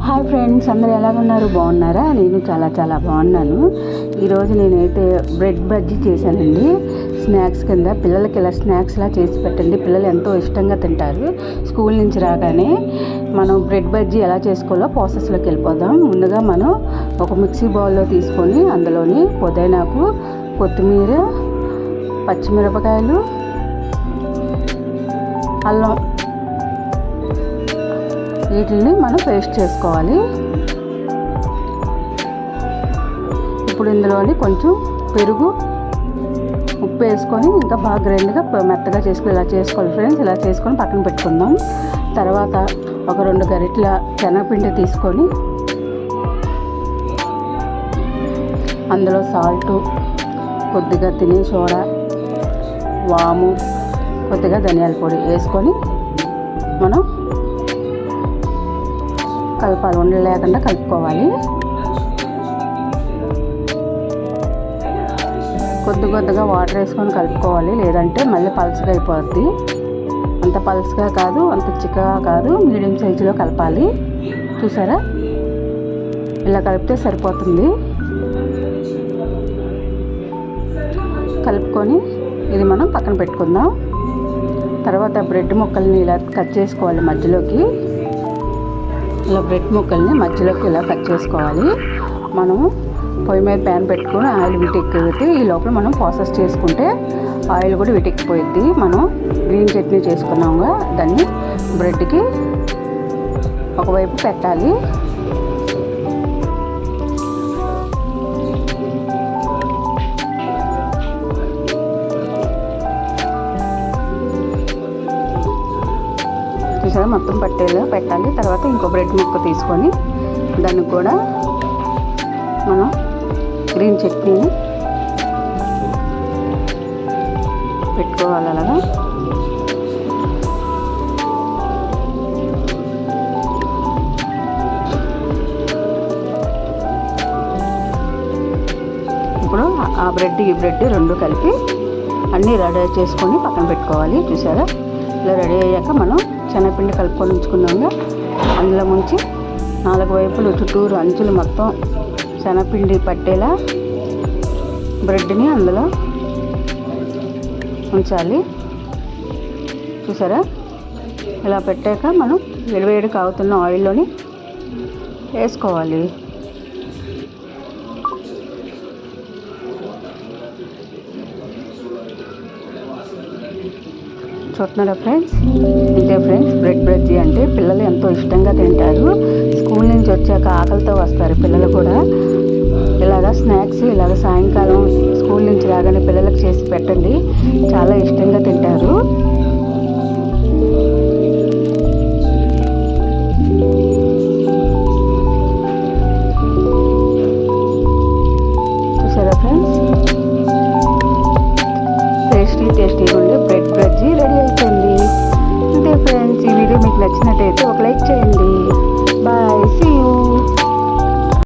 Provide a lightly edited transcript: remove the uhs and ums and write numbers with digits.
Hi friends, అందరూ ఎలాగున్నారు? బాగున్నారా? నేను చాలా బాగున్నాను. ఈరోజు నేనైతే బ్రెడ్ బజ్జీ చేశానండి. స్నాక్స్ కింద పిల్లలకి ఇలా స్నాక్స్లా చేసి పెట్టండి. పిల్లలు ఎంతో ఇష్టంగా తింటారు. స్కూల్ నుంచి రాగానే మనం బ్రెడ్ బజ్జీ ఎలా చేసుకోవాలో ప్రాసెస్లోకి వెళ్ళిపోదాం. ముందుగా మనం ఒక మిక్సీ బౌల్లో తీసుకొని అందులోని పుదీనాకు, కొత్తిమీర, పచ్చిమిరపకాయలు, అల్లం వీటిని మనం పేస్ట్ చేసుకోవాలి. ఇప్పుడు ఇందులోని కొంచెం పెరుగు, ఉప్పు వేసుకొని ఇంకా బాగా గ్రైండ్గా మెత్తగా చేసుకుని ఇలా చేసుకోవాలి ఫ్రెండ్స్. ఇలా చేసుకొని పక్కన పెట్టుకుందాం. తర్వాత ఒక 2 గరిటెల శనగపిండి తీసుకొని అందులో సాల్టు, కొద్దిగా తినే సోడా, వాము, కొద్దిగా ధనియాల పొడి వేసుకొని మనం కలపాలి. ఉండలు లేకుండా కలుపుకోవాలి. కొద్దిగా వాటర్ వేసుకొని కలుపుకోవాలి, లేదంటే మళ్ళీ పల్చగా అయిపోద్ది. అంత పల్చగా కాదు, అంత చిక్కగా కాదు, మీడియం సైజులో కలపాలి. చూసారా? ఇలా కలిపితే సరిపోతుంది. కలుపుకొని ఇది మనం పక్కన పెట్టుకుందాం. తర్వాత బ్రెడ్ ముక్కల్ని ఇలా కట్ చేసుకోవాలి మధ్యలోకి. ఇలా బ్రెడ్ ముక్కల్ని మధ్యలోకి ఇలా కట్ చేసుకోవాలి. మనము పొయ్యి మీద ప్యాన్ పెట్టుకొని ఆయిల్ వీటెక్కితే ఈ లోపల మనం ప్రాసెస్ చేసుకుంటే ఆయిల్ కూడా వీటెక్కిపోయిద్ది. మనం గ్రీన్ చట్నీ చేసుకున్నాముగా, దాన్ని బ్రెడ్కి ఒకవైపు పెట్టాలి. చూసారా? మొత్తం పట్టేలా పెట్టాలి. తర్వాత ఇంకో బ్రెడ్ ముక్క తీసుకొని దానికి కూడా మనం గ్రీన్ చట్నీని పెట్టుకోవాలి. అలాగా ఇప్పుడు ఆ బ్రెడ్ ఈ బ్రెడ్ రెండు కలిపి అన్నీ రెడీ చేసుకొని పక్కన పెట్టుకోవాలి. చూసారా? ఇలా రెడీ అయ్యాక మనం శనగపిండి కలుపుకొని ఉంచుకున్నాము. అందులో ముంచి 4 వైపులు చుట్టూరు అంచులు మొత్తం శనగపిండి పట్టేలా బ్రెడ్ని అందులో ఉంచాలి. చూసారా? ఇలా పెట్టాక మనం వేడివేడి కాగుతున్న ఆయిల్లోని వేసుకోవాలి. చూస్తున్నారా ఫ్రెండ్స్? ఇంతే ఫ్రెండ్స్, బ్రెడ్ బజ్జీ అంటే పిల్లలు ఎంతో ఇష్టంగా తింటారు. స్కూల్ నుంచి వచ్చాక ఆకలితో వస్తారు పిల్లలు కూడా. ఇలాగ స్నాక్స్ ఇలాగ సాయంకాలం స్కూల్ నుంచి రాగానే పిల్లలకు చేసి పెట్టండి, చాలా ఇష్టంగా తింటారు.